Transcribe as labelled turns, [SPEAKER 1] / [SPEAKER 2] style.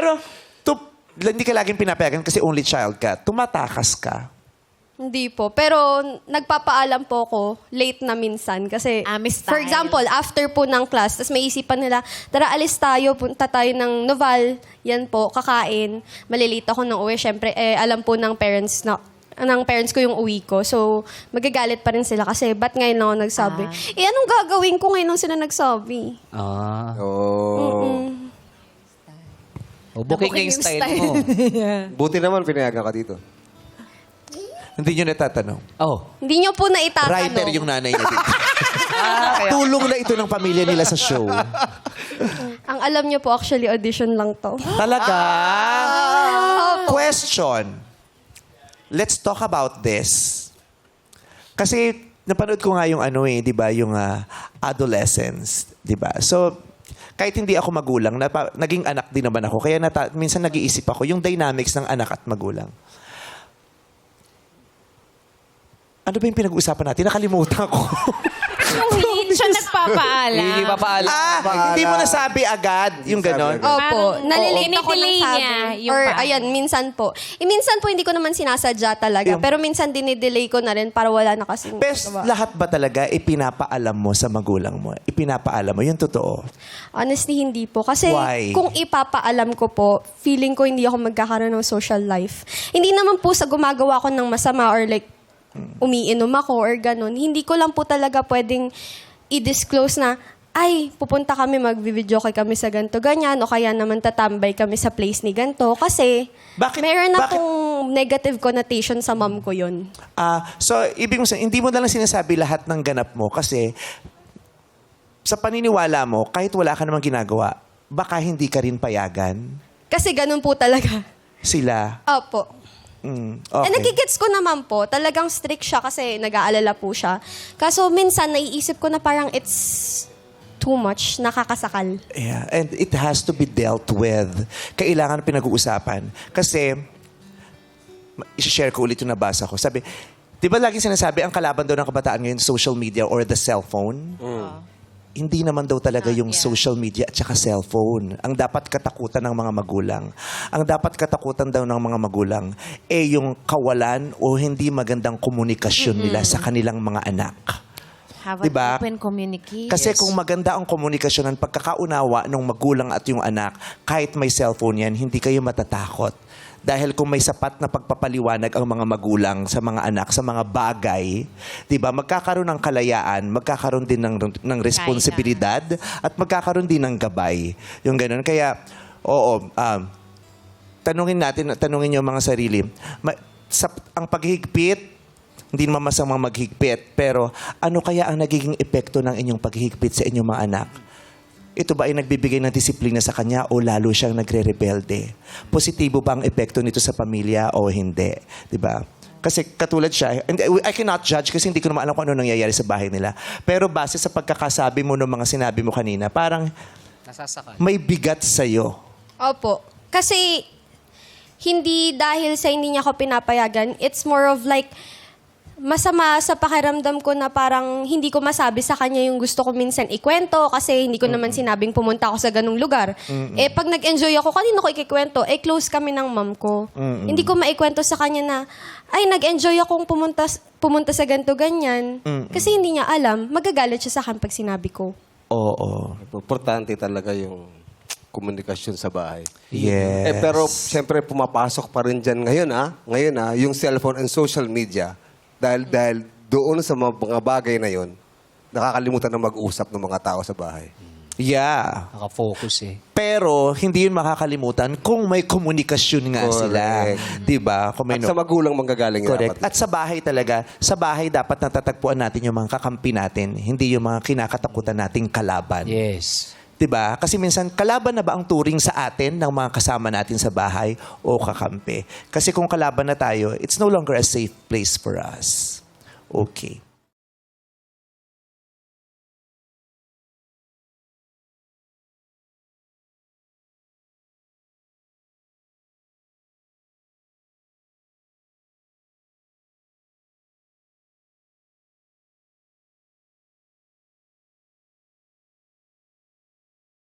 [SPEAKER 1] Pero, hindi ka laging pinapayagan kasi only child ka. Tumatakas ka.
[SPEAKER 2] Hindi po. Pero nagpapaalam po ako late na minsan. Kasi,
[SPEAKER 3] Miss
[SPEAKER 2] for
[SPEAKER 3] style.
[SPEAKER 2] example, after po ng class, tapos may isipan nila, tara alis tayo, punta tayo ng Noval. Yan po, kakain. Malilate ako ng uwi. Siyempre, alam po ng parents ko yung uwi ko. So, magagalit pa rin sila kasi ba't ngayon lang ako nagsabi? Anong gagawin ko ngayon lang sila nagsabi?
[SPEAKER 4] Booking yung style mo.
[SPEAKER 5] Buti naman pinayagan ka dito.
[SPEAKER 1] Hindi nyo natatanong.
[SPEAKER 2] Hindi nyo po na itatanong.
[SPEAKER 1] Writer yung nanay niya dito. Tulong na ito ng pamilya nila sa show.
[SPEAKER 2] Ang alam nyo po, actually, audition lang to.
[SPEAKER 1] Talaga? Question. Let's talk about this. Kasi napanood ko nga yung di ba, yung adolescence, di ba? So, kahit hindi ako magulang, naging anak din naman ako. Kaya minsan nag-iisip ako yung dynamics ng anak at magulang. Ano ba yung pinag-uusapan natin? Nakalimutan ko.
[SPEAKER 3] Yung hindi siya nagpapaalam.
[SPEAKER 4] Hindi papaalam.
[SPEAKER 1] Hindi mo nasabi agad yung ganon.
[SPEAKER 2] Opo.
[SPEAKER 3] Parang
[SPEAKER 2] Nalilate ako ng
[SPEAKER 3] dinidelay
[SPEAKER 2] sabi.
[SPEAKER 3] niya yung
[SPEAKER 2] Or,
[SPEAKER 3] paalam.
[SPEAKER 2] ayan, minsan po. Minsan po, hindi ko naman sinasadya talaga. Pero minsan, dinidelay ko na rin para wala na kasing
[SPEAKER 1] Best, lahat ba talaga ipinapaalam mo sa magulang mo? Ipinapaalam mo? Yung totoo.
[SPEAKER 2] Honestly, hindi po. Kasi
[SPEAKER 1] Why?
[SPEAKER 2] kung ipapaalam ko po, feeling ko hindi ako magkakaroon ng social life. Hindi naman po sa gumagawa ko ng masama or like, umiinom ako or ganun. Hindi ko lang po talaga pwedeng i-disclose na, ay, pupunta kami, mag-videoke kami sa ganito, ganyan, o kaya naman tatambay kami sa place ni ganito. Kasi, meron akong negative connotation sa mom ko yun.
[SPEAKER 1] So, ibig mo sabihin, hindi mo na lang sinasabi lahat ng ganap mo kasi sa paniniwala mo, kahit wala ka namang ginagawa, baka hindi ka rin payagan
[SPEAKER 2] Kasi ganun po talaga.
[SPEAKER 1] sila.
[SPEAKER 2] Opo.
[SPEAKER 1] Okay.
[SPEAKER 2] Nagigets ko naman po. Talagang strict siya kasi nag-aalala po siya. Kaso minsan, naiisip ko na parang it's too much, nakakasakal.
[SPEAKER 1] Yeah, and it has to be dealt with. Kailangan pinag-uusapan. Kasi, i-share ko ulit yung nabasa ko. Sabi, di ba lagi sinasabi, ang kalaban daw ng kabataan ngayon, social media or the cellphone? Hindi naman daw talaga yung social media at saka cellphone. Ang dapat katakutan ng mga magulang. Ang dapat katakutan daw ng mga magulang yung kawalan o hindi magandang komunikasyon nila sa kanilang mga anak.
[SPEAKER 3] Have
[SPEAKER 1] Diba?
[SPEAKER 3] an open communication.
[SPEAKER 1] Kasi kung maganda ang komunikasyon ng pagkakaunawa ng magulang at yung anak, kahit may cellphone yan, hindi kayo matatakot. Dahil kung may sapat na pagpapaliwanag ang mga magulang sa mga anak, sa mga bagay, di ba, magkakaroon ng kalayaan, magkakaroon din ng responsibilidad, at magkakaroon din ng gabay. Yung ganun. Kaya, tanungin yung mga sarili. Ang paghigpit, hindi naman masamang maghigpit, pero ano kaya ang nagiging epekto ng inyong paghigpit sa inyong mga anak? Ito ba ay nagbibigay ng disiplina sa kanya o lalo siyang nagre-rebelde? Positibo ba ang epekto nito sa pamilya o hindi? Diba? Kasi katulad siya, and I cannot judge kasi hindi ko naman alam kung ano nangyayari sa bahay nila. Pero base sa pagkakasabi mo ng mga sinabi mo kanina, parang may bigat sa'yo.
[SPEAKER 2] Opo. Kasi, hindi dahil sa hindi niya ako pinapayagan, it's more of like, masama sa pakiramdam ko na parang hindi ko masabi sa kanya yung gusto ko minsan ikwento kasi hindi ko naman sinabing pumunta ako sa ganung lugar. Pag nag-enjoy ako, kanino ko ikikwento? Close kami ng mom ko. Hindi ko maikwento sa kanya na, ay, nag-enjoy akong pumunta sa ganito, ganyan. Kasi hindi niya alam, magagalit siya sa akin pag sinabi ko.
[SPEAKER 1] Oo.
[SPEAKER 5] Importante talaga yung komunikasyon sa bahay.
[SPEAKER 1] Yes.
[SPEAKER 5] Pero siyempre pumapasok pa rin dyan ngayon, yung cellphone and social media. Dahil doon sa mga bagay na yon, nakakalimutan na mag-usap ng mga tao sa bahay.
[SPEAKER 1] Yeah.
[SPEAKER 4] Nakafocus
[SPEAKER 1] Pero hindi yun makakalimutan kung may komunikasyon nga sila. Diba? Kung may
[SPEAKER 5] At sa magulang manggagaling
[SPEAKER 1] correct.
[SPEAKER 5] dapat.
[SPEAKER 1] At sa bahay talaga, sa bahay dapat natatagpuan natin yung mga kakampi natin, hindi yung mga kinakatakutan nating kalaban.
[SPEAKER 4] Yes.
[SPEAKER 1] Diba? Kasi minsan, kalaban na ba ang turing sa atin ng mga kasama natin sa bahay o kakampi? Kasi kung kalaban na tayo, it's no longer a safe place for us. Okay.